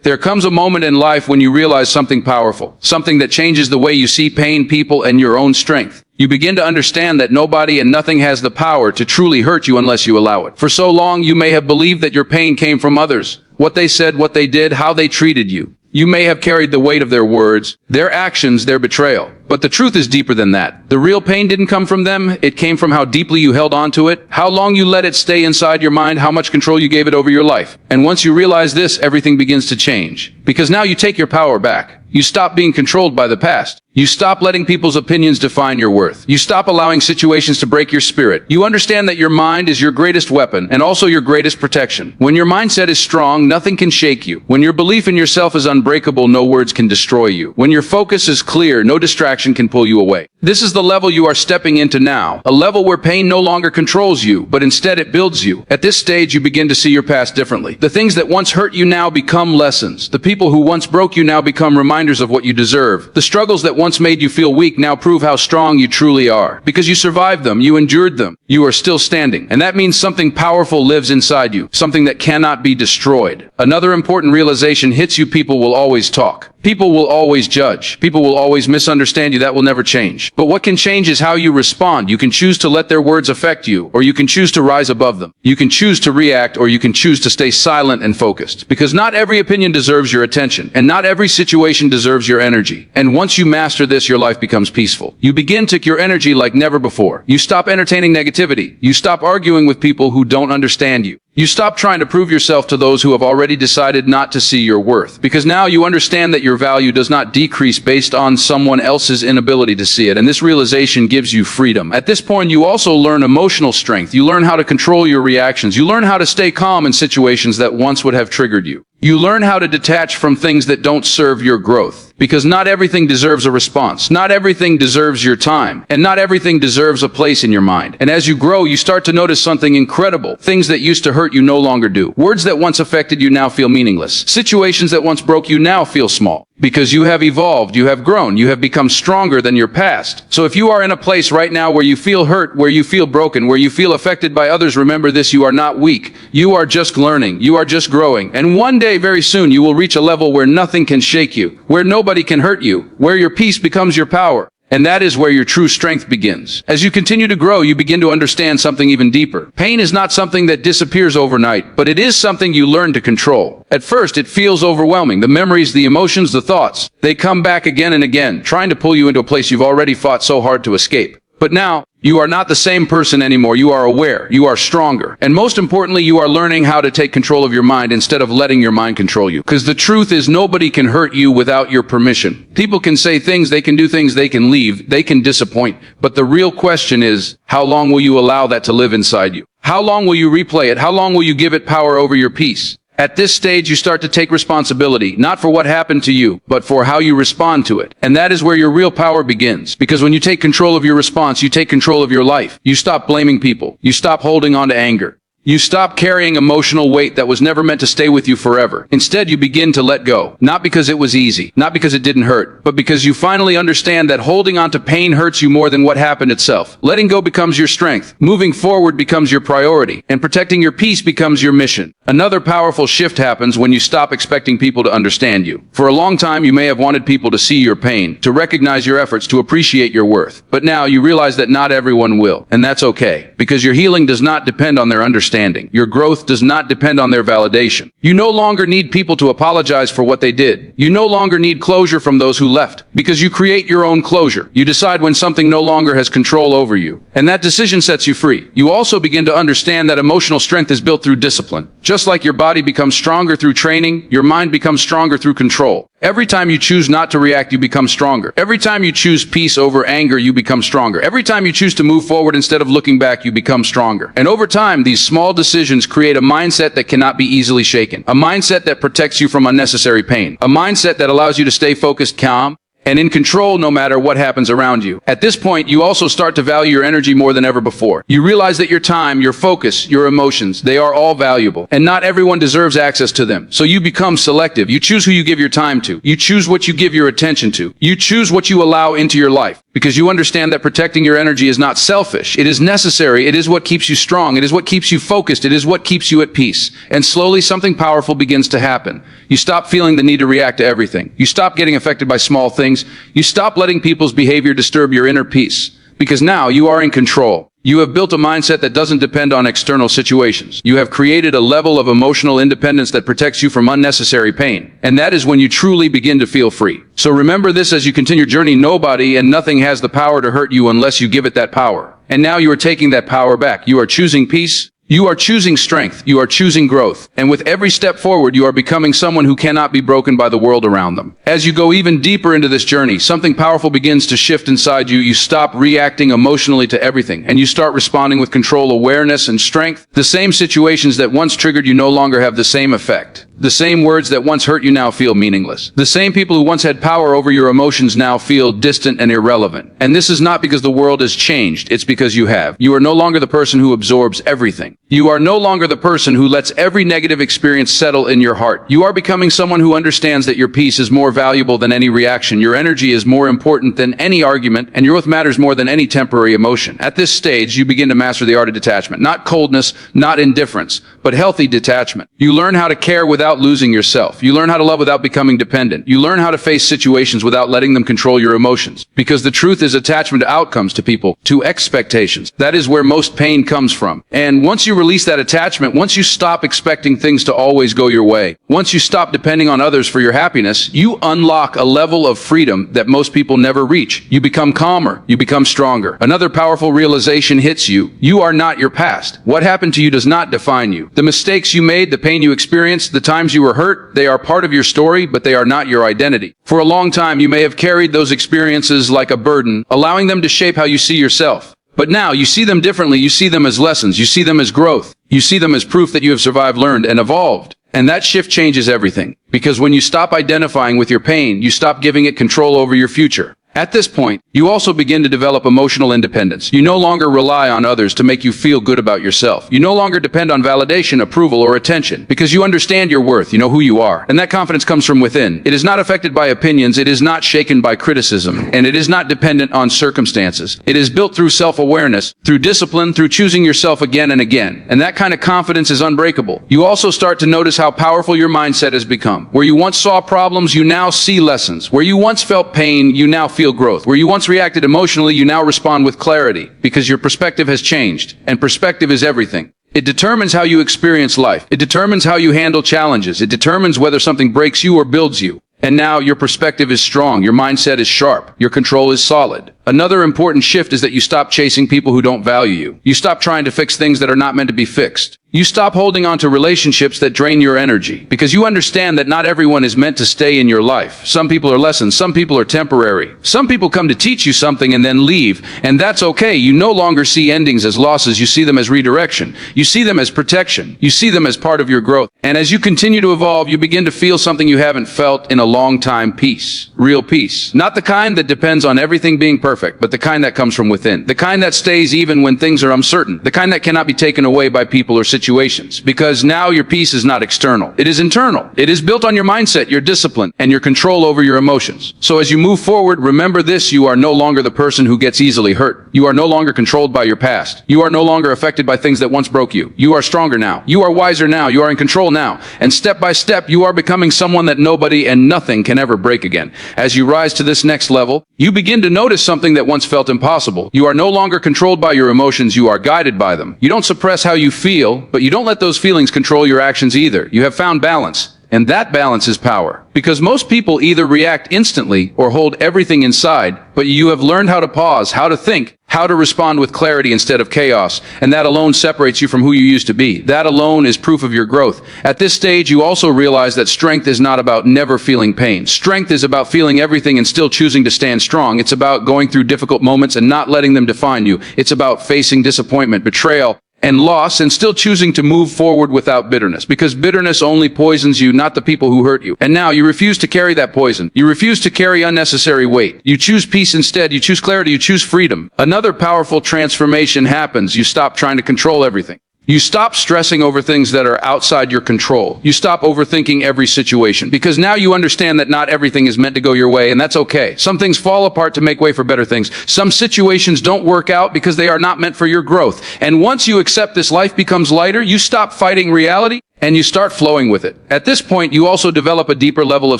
There comes a moment in life when you realize something powerful, something that changes the way you see pain, people, and your own strength. You begin to understand that nobody and nothing has the power to truly hurt you unless you allow it. For so long, you may have believed that your pain came from others, what they said, what they did, how they treated you. You may have carried the weight of their words, their actions, their betrayal. But the truth is deeper than that. The real pain didn't come from them. It came from how deeply you held on to it, how long you let it stay inside your mind, how much control you gave it over your life. And once you realize this, everything begins to change. Because now you take your power back. You stop being controlled by the past. You stop letting people's opinions define your worth. You stop allowing situations to break your spirit. You understand that your mind is your greatest weapon and also your greatest protection. When your mindset is strong, nothing can shake you. When your belief in yourself is unbreakable, no words can destroy you. When your focus is clear, no distraction can pull you away. This is the level you are stepping into now, a level where pain no longer controls you, but instead it builds you. At this stage, you begin to see your past differently. The things that once hurt you now become lessons. The people who once broke you now become reminders of what you deserve. The struggles that once made you feel weak now prove how strong you truly are. Because you survived them, you endured them, you are still standing. And that means something powerful lives inside you, something that cannot be destroyed. Another important realization hits you: people will always talk. People will always judge. People will always misunderstand you. That will never change. But what can change is how you respond. You can choose to let their words affect you, or you can choose to rise above them. You can choose to react, or you can choose to stay silent and focused. Because not every opinion deserves your attention, and not every situation deserves your energy. And once you master this, your life becomes peaceful. You begin to your energy like never before. You stop entertaining negativity. You stop arguing with people who don't understand you. You stop trying to prove yourself to those who have already decided not to see your worth. Because now you understand that your value does not decrease based on someone else's inability to see it. And this realization gives you freedom. At this point, you also learn emotional strength. You learn how to control your reactions. You learn how to stay calm in situations that once would have triggered you. You learn how to detach from things that don't serve your growth. Because not everything deserves a response. Not everything deserves your time. And not everything deserves a place in your mind. And as you grow, you start to notice something incredible. Things that used to hurt you no longer do. Words that once affected you now feel meaningless. Situations that once broke you now feel small. Because you have evolved, you have grown, you have become stronger than your past. So if you are in a place right now where you feel hurt, where you feel broken, where you feel affected by others, remember this: you are not weak. You are just learning. You are just growing. And one day, very soon, you will reach a level where nothing can shake you, where nobody can hurt you, where your peace becomes your power. And that is where your true strength begins. As you continue to grow, you begin to understand something even deeper. Pain is not something that disappears overnight, but it is something you learn to control. At first, it feels overwhelming. The memories, the emotions, the thoughts, they come back again and again, trying to pull you into a place you've already fought so hard to escape. But now, you are not the same person anymore. You are aware. You are stronger. And most importantly, you are learning how to take control of your mind instead of letting your mind control you. Because the truth is, nobody can hurt you without your permission. People can say things, they can do things, they can leave, they can disappoint. But the real question is, how long will you allow that to live inside you? How long will you replay it? How long will you give it power over your peace? At this stage, you start to take responsibility, not for what happened to you, but for how you respond to it. And that is where your real power begins. Because when you take control of your response, you take control of your life. You stop blaming people. You stop holding on to anger. You stop carrying emotional weight that was never meant to stay with you forever. Instead, you begin to let go. Not because it was easy, not because it didn't hurt, but because you finally understand that holding on to pain hurts you more than what happened itself. Letting go becomes your strength. Moving forward becomes your priority. And protecting your peace becomes your mission. Another powerful shift happens when you stop expecting people to understand you. For a long time, you may have wanted people to see your pain, to recognize your efforts, to appreciate your worth. But now you realize that not everyone will. And that's okay. Because your healing does not depend on their understanding. Your growth does not depend on their validation. You no longer need people to apologize for what they did. You no longer need closure from those who left. Because you create your own closure. You decide when something no longer has control over you. And that decision sets you free. You also begin to understand that emotional strength is built through discipline. Just like your body becomes stronger through training, your mind becomes stronger through control. Every time you choose not to react, you become stronger. Every time you choose peace over anger, you become stronger. Every time you choose to move forward instead of looking back, you become stronger. And over time, these small decisions create a mindset that cannot be easily shaken. A mindset that protects you from unnecessary pain. A mindset that allows you to stay focused, calm, and in control no matter what happens around you. At this point, you also start to value your energy more than ever before. You realize that your time, your focus, your emotions, they are all valuable, and not everyone deserves access to them. So you become selective. You choose who you give your time to. You choose what you give your attention to. You choose what you allow into your life. Because you understand that protecting your energy is not selfish. It is necessary. It is what keeps you strong. It is what keeps you focused. It is what keeps you at peace. And slowly something powerful begins to happen. You stop feeling the need to react to everything. You stop getting affected by small things. You stop letting people's behavior disturb your inner peace. Because now you are in control. You have built a mindset that doesn't depend on external situations. You have created a level of emotional independence that protects you from unnecessary pain. And that is when you truly begin to feel free. So remember this as you continue your journey. Nobody and nothing has the power to hurt you unless you give it that power. And now you are taking that power back. You are choosing peace. You are choosing strength. You are choosing growth. And with every step forward, you are becoming someone who cannot be broken by the world around them. As you go even deeper into this journey, something powerful begins to shift inside you. You stop reacting emotionally to everything, and you start responding with control, awareness, and strength. The same situations that once triggered you no longer have the same effect. The same words that once hurt you now feel meaningless. The same people who once had power over your emotions now feel distant and irrelevant. And this is not because the world has changed, it's because you have. You are no longer the person who absorbs everything. You are no longer the person who lets every negative experience settle in your heart. You are becoming someone who understands that your peace is more valuable than any reaction. Your energy is more important than any argument, and your growth matters more than any temporary emotion. At this stage, you begin to master the art of detachment. Not coldness, not indifference, but healthy detachment. You learn how to care without losing yourself. You learn how to love without becoming dependent. You learn how to face situations without letting them control your emotions. Because the truth is attachment to outcomes, to people, to expectations. That is where most pain comes from. And once you release that attachment, once you stop expecting things to always go your way, once you stop depending on others for your happiness, you unlock a level of freedom that most people never reach. You become calmer. You become stronger. Another powerful realization hits you. You are not your past. What happened to you does not define you. The mistakes you made, the pain you experienced, the times you were hurt, they are part of your story, but they are not your identity. For a long time, you may have carried those experiences like a burden, allowing them to shape how you see yourself. But now you see them differently. You see them as lessons. You see them as growth. You see them as proof that you have survived, learned, and evolved. And that shift changes everything. Because when you stop identifying with your pain, you stop giving it control over your future. At this point, you also begin to develop emotional independence. You no longer rely on others to make you feel good about yourself. You no longer depend on validation, approval, or attention, because you understand your worth. You know who you are. And that confidence comes from within. It is not affected by opinions. It is not shaken by criticism. And it is not dependent on circumstances. It is built through self-awareness, through discipline, through choosing yourself again and again. And that kind of confidence is unbreakable. You also start to notice how powerful your mindset has become. Where you once saw problems, you now see lessons. Where you once felt pain, you now feel growth. Where you once reacted emotionally, you now respond with clarity, because your perspective has changed, and perspective is everything. It determines how you experience life. It determines how you handle challenges. It determines whether something breaks you or builds you. And now your perspective is strong, your mindset is sharp, your control is solid. Another important shift is that you stop chasing people who don't value you. You stop trying to fix things that are not meant to be fixed. You stop holding on to relationships that drain your energy, because you understand that not everyone is meant to stay in your life. Some people are lessons, some people are temporary. Some people come to teach you something and then leave, and that's okay. You no longer see endings as losses, you see them as redirection. You see them as protection. You see them as part of your growth. And as you continue to evolve, you begin to feel something you haven't felt in a long time: peace. Real peace. Not the kind that depends on everything being perfect, but the kind that comes from within. The kind that stays even when things are uncertain. The kind that cannot be taken away by people or situations. Because now your peace is not external. It is internal. It is built on your mindset, your discipline, and your control over your emotions. So as you move forward, remember this: you are no longer the person who gets easily hurt. You are no longer controlled by your past. You are no longer affected by things that once broke you. You are stronger now. You are wiser now. You are in control now. And step by step, you are becoming someone that nobody and nothing can ever break again. As you rise to this next level, you begin to notice something that once felt impossible. You are no longer controlled by your emotions. You are guided by them. You don't suppress how you feel, but you don't let those feelings control your actions either. You have found balance. And that balance is power. Because most people either react instantly or hold everything inside, but you have learned how to pause, how to think, how to respond with clarity instead of chaos. And that alone separates you from who you used to be. That alone is proof of your growth. At this stage, you also realize that strength is not about never feeling pain. Strength is about feeling everything and still choosing to stand strong. It's about going through difficult moments and not letting them define you. It's about facing disappointment, betrayal, and loss, and still choosing to move forward without bitterness, because bitterness only poisons you, not the people who hurt you. And now you refuse to carry that poison. You refuse to carry unnecessary weight. You choose peace instead. You choose clarity. You choose freedom. Another powerful transformation happens. You stop trying to control everything. You stop stressing over things that are outside your control. You stop overthinking every situation because now you understand that not everything is meant to go your way, and that's okay. Some things fall apart to make way for better things. Some situations don't work out because they are not meant for your growth. And once you accept this, life becomes lighter. You stop fighting reality and you start flowing with it. At this point, you also develop a deeper level of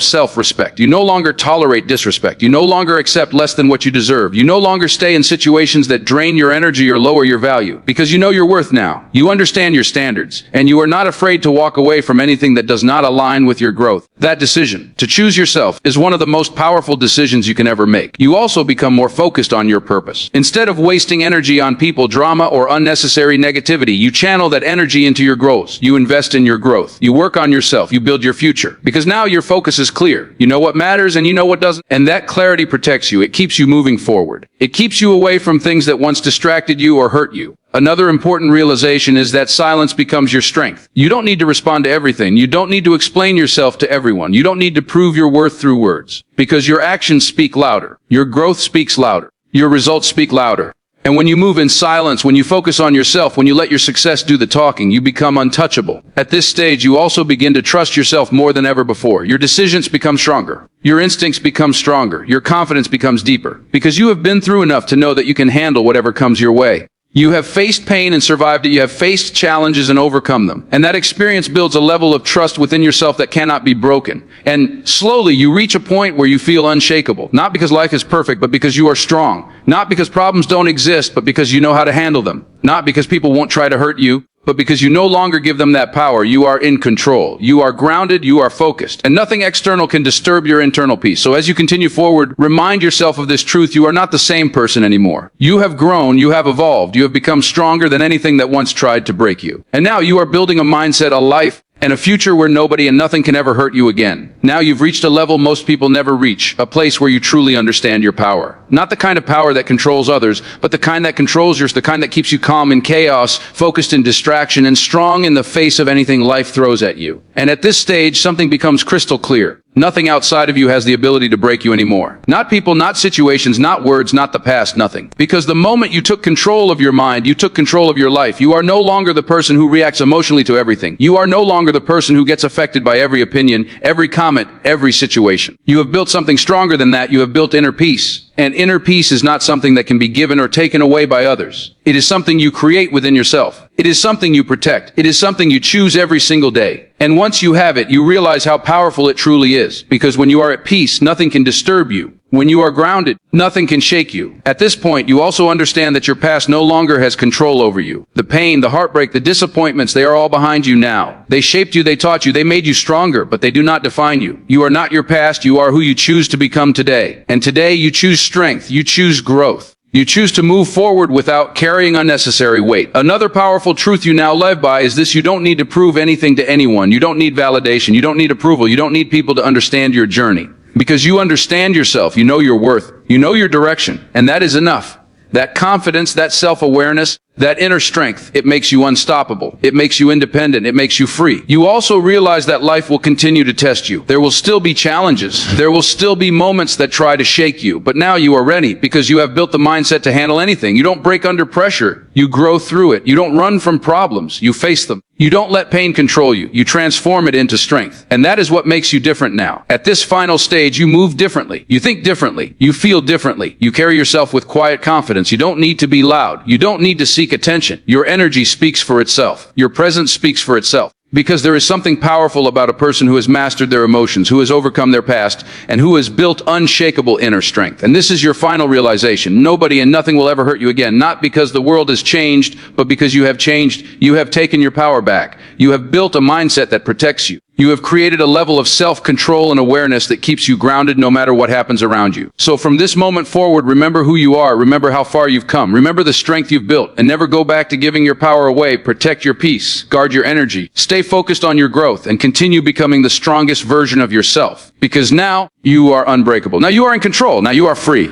self-respect. You no longer tolerate disrespect. You no longer accept less than what you deserve. You no longer stay in situations that drain your energy or lower your value, because you know your worth now. You understand your standards, and you are not afraid to walk away from anything that does not align with your growth. That decision, to choose yourself, is one of the most powerful decisions you can ever make. You also become more focused on your purpose. Instead of wasting energy on people, drama, or unnecessary negativity, you channel that energy into your goals. You invest in your growth. You work on yourself. You build your future. Because now your focus is clear. You know what matters and you know what doesn't. And that clarity protects you. It keeps you moving forward. It keeps you away from things that once distracted you or hurt you. Another important realization is that silence becomes your strength. You don't need to respond to everything. You don't need to explain yourself to everyone. You don't need to prove your worth through words. Because your actions speak louder. Your growth speaks louder. Your results speak louder. And when you move in silence, when you focus on yourself, when you let your success do the talking, you become untouchable. At this stage, you also begin to trust yourself more than ever before. Your decisions become stronger. Your instincts become stronger. Your confidence becomes deeper. Because you have been through enough to know that you can handle whatever comes your way. You have faced pain and survived it. You have faced challenges and overcome them. And that experience builds a level of trust within yourself that cannot be broken. And slowly you reach a point where you feel unshakable. Not because life is perfect, but because you are strong. Not because problems don't exist, but because you know how to handle them. Not because people won't try to hurt you, but because you no longer give them that power. You are in control. You are grounded. You are focused. And nothing external can disturb your internal peace. So as you continue forward, remind yourself of this truth. You are not the same person anymore. You have grown. You have evolved. You have become stronger than anything that once tried to break you. And now you are building a mindset, a life, and a future where nobody and nothing can ever hurt you again. Now you've reached a level most people never reach, a place where you truly understand your power. Not the kind of power that controls others, but the kind that controls yours, the kind that keeps you calm in chaos, focused in distraction, and strong in the face of anything life throws at you. And at this stage, something becomes crystal clear. Nothing outside of you has the ability to break you anymore. Not people, not situations, not words, not the past, nothing. Because the moment you took control of your mind, you took control of your life. You are no longer the person who reacts emotionally to everything. You are no longer the person who gets affected by every opinion, every comment, every situation. You have built something stronger than that. You have built inner peace. And inner peace is not something that can be given or taken away by others. It is something you create within yourself. It is something you protect. It is something you choose every single day. And once you have it, you realize how powerful it truly is. Because when you are at peace, nothing can disturb you. When you are grounded, nothing can shake you. At this point, you also understand that your past no longer has control over you. The pain, the heartbreak, the disappointments, they are all behind you now. They shaped you, they taught you, they made you stronger, but they do not define you. You are not your past, you are who you choose to become today. And today, you choose strength, you choose growth. You choose to move forward without carrying unnecessary weight. Another powerful truth you now live by is this: you don't need to prove anything to anyone. You don't need validation. You don't need approval. You don't need people to understand your journey. Because you understand yourself, you know your worth, you know your direction, and that is enough. That confidence, that self-awareness, that inner strength, it makes you unstoppable. It makes you independent. It makes you free. You also realize that life will continue to test you. There will still be challenges. There will still be moments that try to shake you. But now you are ready because you have built the mindset to handle anything. You don't break under pressure. You grow through it. You don't run from problems. You face them. You don't let pain control you. You transform it into strength. And that is what makes you different now. At this final stage, you move differently. You think differently. You feel differently. You carry yourself with quiet confidence. You don't need to be loud. You don't need to seek attention. Your energy speaks for itself. Your presence speaks for itself. Because there is something powerful about a person who has mastered their emotions, who has overcome their past, and who has built unshakable inner strength. And this is your final realization. Nobody and nothing will ever hurt you again. Not because the world has changed, but because you have changed. You have taken your power back. You have built a mindset that protects you. You have created a level of self-control and awareness that keeps you grounded no matter what happens around you. So from this moment forward, remember who you are. Remember how far you've come. Remember the strength you've built. And never go back to giving your power away. Protect your peace. Guard your energy. Stay focused on your growth and continue becoming the strongest version of yourself. Because now you are unbreakable. Now you are in control. Now you are free.